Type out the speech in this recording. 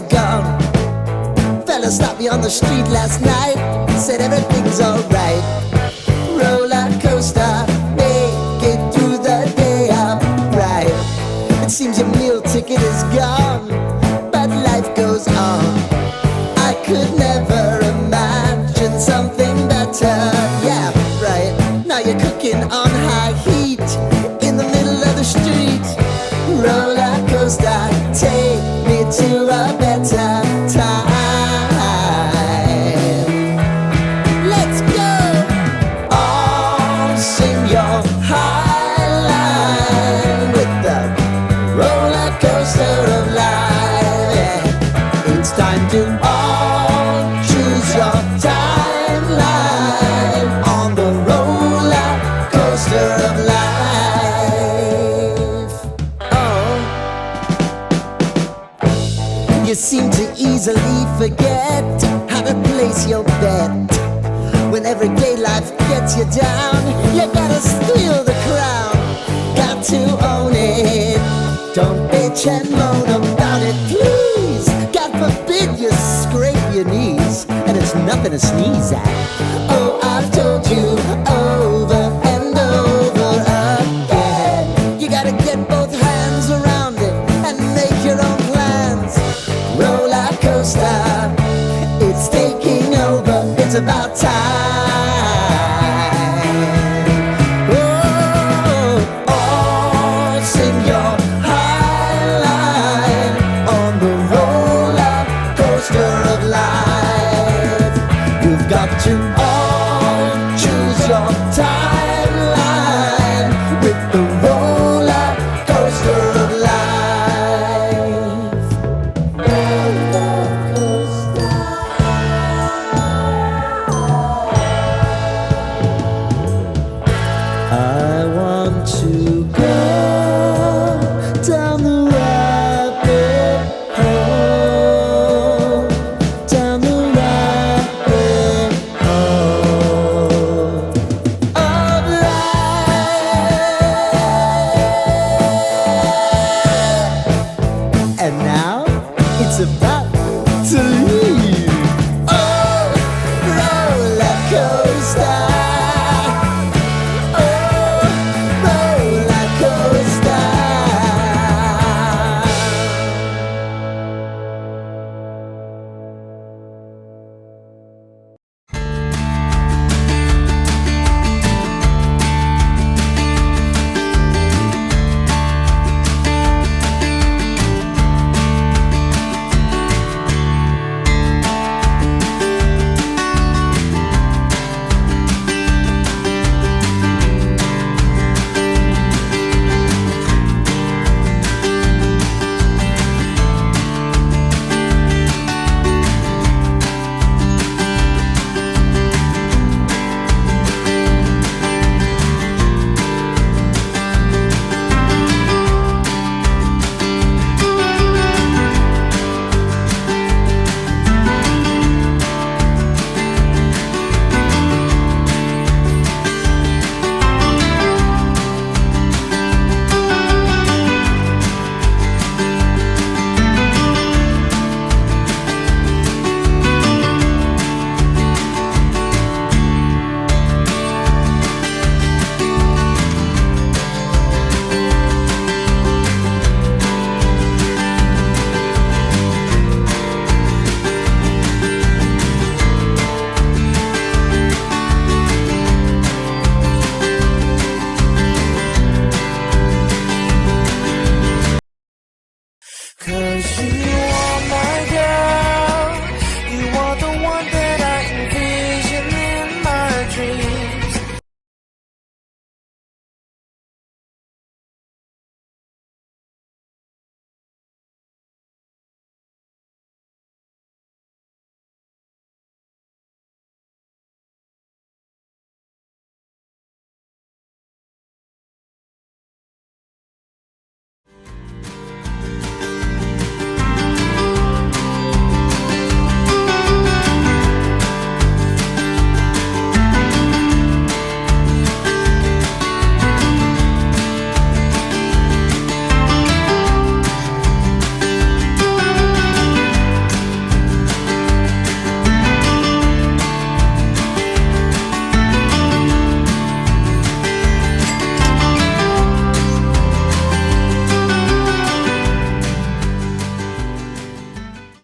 gone. Fella stopped me on the street last night, said everything's alright. Roller coaster, make it through the day upright. It seems your meal ticket is gone, but life goes on. I could never imagine something better. Yeah, right. Now you're cooking on high heat in the middle of the street. Roller coaster, take me to a better time. Let's go. All sing your high line with the roller coaster of life. Yeah. It's time to all choose your timeline on the roller coaster of life. Oh, you seem to easily forget how to place your bet. When everyday life gets you down, you gotta steal the crown. Got to own it. Don't bitch and moan about it, please. God forbid you scrape your knees, and it's nothing to sneeze at. Oh, I've told you over and over again, you gotta get both hands around it and make your own plans. Roller coaster, it's taking over, it's about time. Oh, all sing your high line on the roller coaster of life. You've got to all choose your timeline with the roller coaster of life. I want to go down the rabbit hole, down the rabbit hole of life. And now it's about to leave.